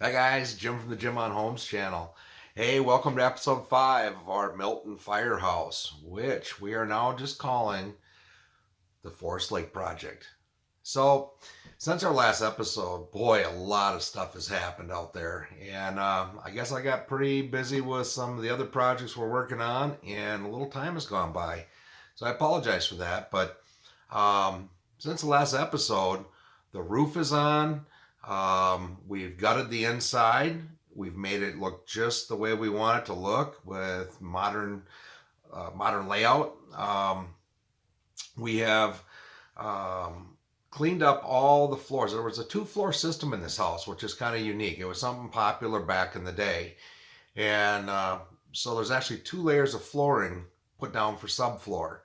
Hi guys, Jim from the Jim on Homes channel. Hey, welcome to episode 5 of our Milton Firehouse, which we are now just calling the Forest Lake Project. So, since our last episode, boy, a lot of stuff has happened out there. And I guess I got pretty busy with some of the other projects we're working on, and a little time has gone by. So I apologize for that. But since the last episode, the roof is on. We've gutted the inside. We've made it look just the way we want it to look with modern layout. We have cleaned up all the floors. There was a two-floor system in this house, which is kind of unique. It was something popular back in the day, and so there's actually 2 layers of flooring put down for subfloor.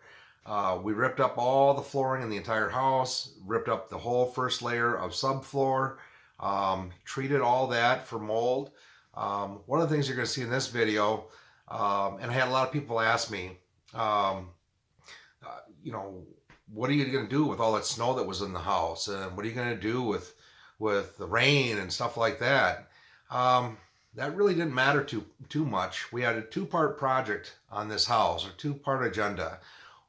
We ripped up all the flooring in the entire house, ripped up the whole first layer of subfloor, treated all that for mold. One of the things you're going to see in this video, and I had a lot of people ask me, you know, what are you going to do with all that snow that was in the house, and what are you going to do with the rain and stuff like that? That really didn't matter too much. We had a two-part project on this house, or two-part agenda.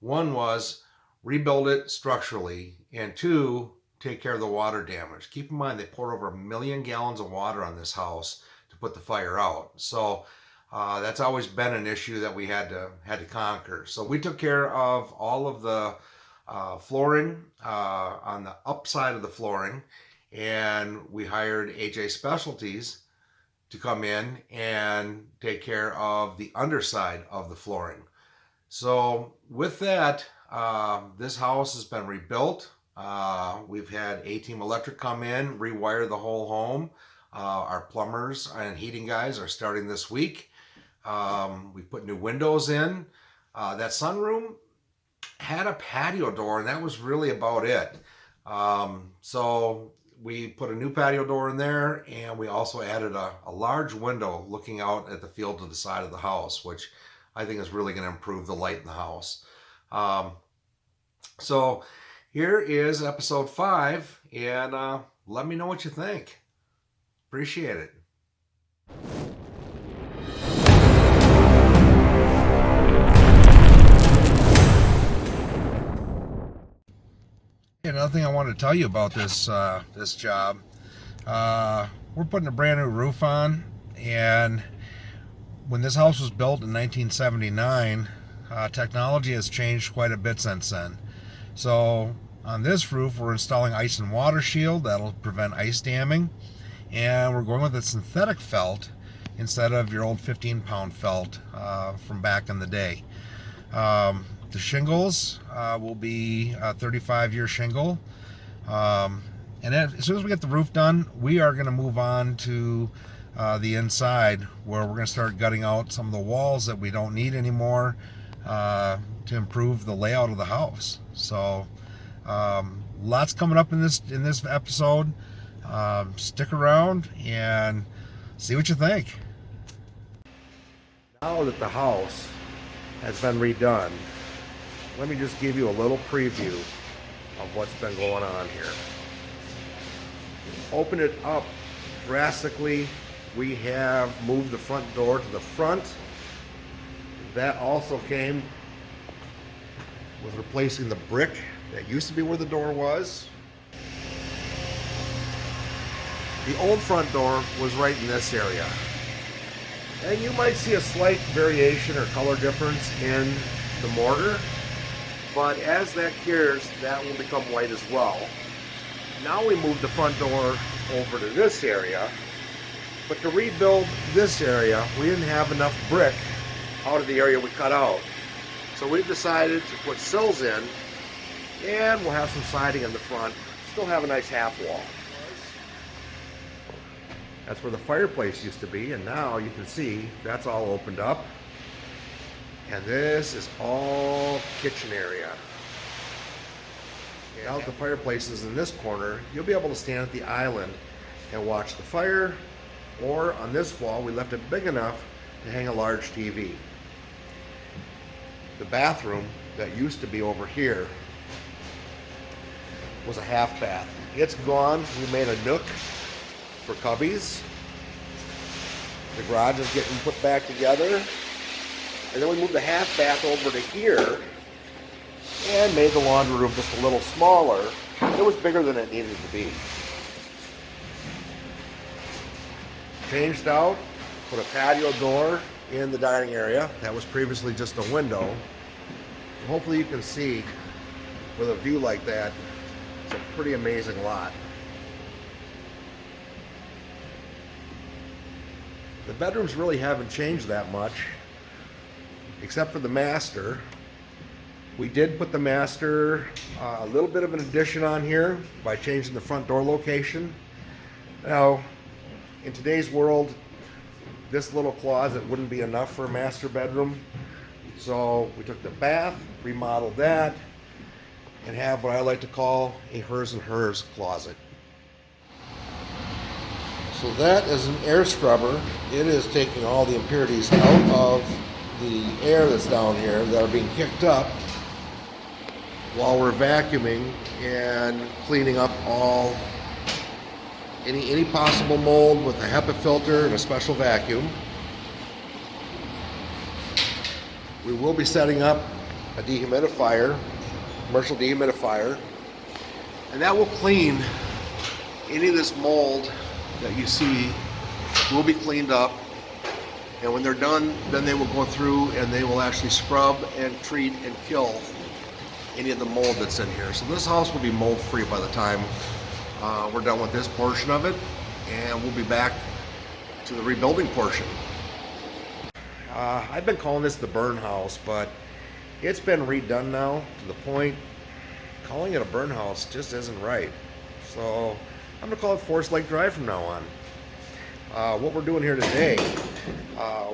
One was rebuild it structurally, and two, take care of the water damage. Keep in mind they poured over 1 million gallons of water on this house to put the fire out. So that's always been an issue that we had to conquer. So we took care of all of the flooring on the upside of the flooring, and we hired AJ Specialties to come in and take care of the underside of the flooring. So with that, this house has been rebuilt. We've had A-Team Electric come in, rewire the whole home. Our plumbers and heating guys are starting this week. We put new windows in. That sunroom had a patio door, and that was really about it. So we put a new patio door in there, and we also added a large window looking out at the field to the side of the house, which I think is really going to improve the light in the house. So here is episode 5, and let me know what you think. Appreciate it. Another thing I wanted to tell you about this job, we're putting a brand new roof on, and when this house was built in 1979, technology has changed quite a bit since then. So on this roof, we're installing ice and water shield that'll prevent ice damming, and we're going with a synthetic felt instead of your old 15-pound felt from back in the day. The shingles will be a 35-year shingle, and then as soon as we get the roof done, we are going to move on to the inside, where we're going to start gutting out some of the walls that we don't need anymore to improve the layout of the house. So lots coming up in this episode. Stick around and see what you think. Now that the house has been redone, let me just give you a little preview of what's been going on here. Open it up drastically. We have moved the front door to the front. That also came with replacing the brick that used to be where the door was. The old front door was right in this area. And you might see a slight variation or color difference in the mortar, but as that cures, that will become white as well. Now we move the front door over to this area. But to rebuild this area, we didn't have enough brick out of the area we cut out. So we've decided to put sills in, and we'll have some siding in the front. Still have a nice half wall. That's where the fireplace used to be, and now you can see that's all opened up. And this is all kitchen area. Now that the fireplace is in this corner, you'll be able to stand at the island and watch the fire. Or on this wall, we left it big enough to hang a large TV. The bathroom that used to be over here was a half bath. It's gone. We made a nook for cubbies. The garage is getting put back together. And then we moved the half bath over to here and made the laundry room just a little smaller. It was bigger than it needed to be. Changed out, put a patio door in the dining area. That was previously just a window. Hopefully you can see with a view like that, it's a pretty amazing lot. The bedrooms really haven't changed that much, except for the master. We did put the master a little bit of an addition on here by changing the front door location. Now, in today's world, this little closet wouldn't be enough for a master bedroom. So we took the bath, remodeled that, and have what I like to call a hers and hers closet. So that is an air scrubber. It is taking all the impurities out of the air that's down here that are being kicked up while we're vacuuming and cleaning up all any possible mold with a HEPA filter and a special vacuum. We will be setting up a dehumidifier, commercial dehumidifier, and that will clean any of this mold that you see. Will be cleaned up, and when they're done, then they will go through and they will actually scrub and treat and kill any of the mold that's in here. So this house will be mold free by the time we're done with this portion of it, and we'll be back to the rebuilding portion. I've been calling this the burn house, but it's been redone now to the point calling it a burn house just isn't right. So I'm gonna call it Forest Lake Drive from now on. What we're doing here today,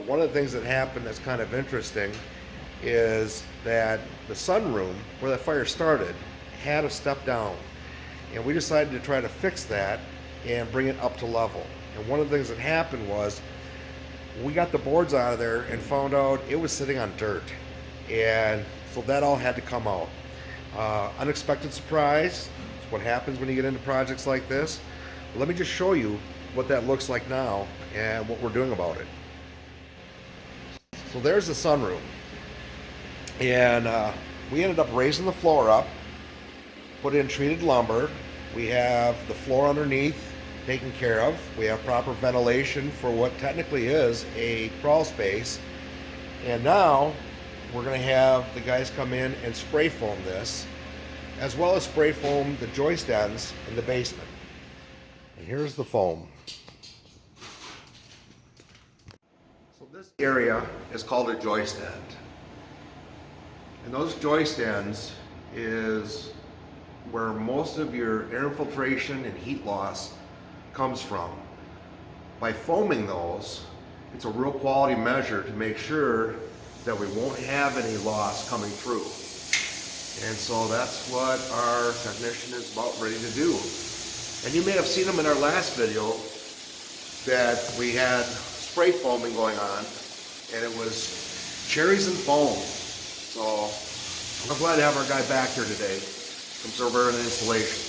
one of the things that happened that's kind of interesting is that the sunroom where that fire started had a step down, and we decided to try to fix that and bring it up to level. And one of the things that happened was we got the boards out of there and found out it was sitting on dirt, and so that all had to come out. Unexpected surprise. It's what happens when you get into projects like this. Let me just show you what that looks like now and what we're doing about it. So there's the sunroom, and we ended up raising the floor up, put in treated lumber. We have the floor underneath taken care of. We have proper ventilation for what technically is a crawl space. And now we're going to have the guys come in and spray foam this, as well as spray foam the joist ends in the basement. And here's the foam. So this area is called a joist end. And those joist ends is where most of your air infiltration and heat loss comes from. By foaming those, it's a real quality measure to make sure that we won't have any loss coming through. And so that's what our technician is about ready to do. And you may have seen them in our last video that we had spray foaming going on, and it was cherries and foam. So I'm glad to have our guy back here today from Suburban Insulation.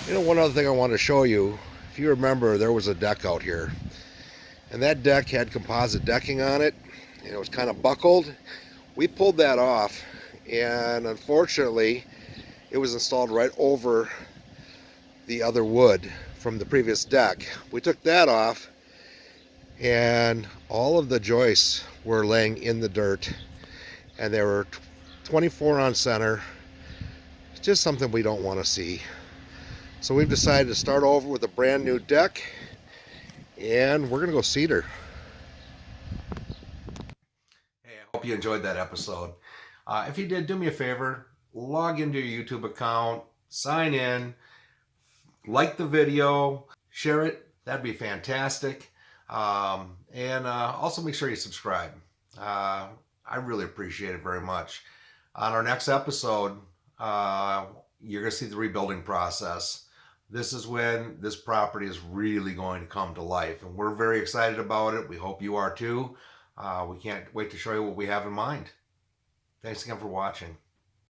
You know, one other thing I want to show you, if you remember, there was a deck out here, and that deck had composite decking on it, and it was kind of buckled. We pulled that off, and unfortunately it was installed right over the other wood from the previous deck. We took that off, and all of the joists were laying in the dirt, and they were 24 on center. It's just something we don't want to see. So we've decided to start over with a brand new deck, and we're gonna go cedar. Hey, I hope you enjoyed that episode. If you did, do me a favor, log into your YouTube account, sign in, like the video, share it. That'd be fantastic. And also make sure you subscribe. I really appreciate it very much. On our next episode, you're going to see the rebuilding process. This is when this property is really going to come to life, and we're very excited about it. We hope you are too. We can't wait to show you what we have in mind. Thanks again for watching.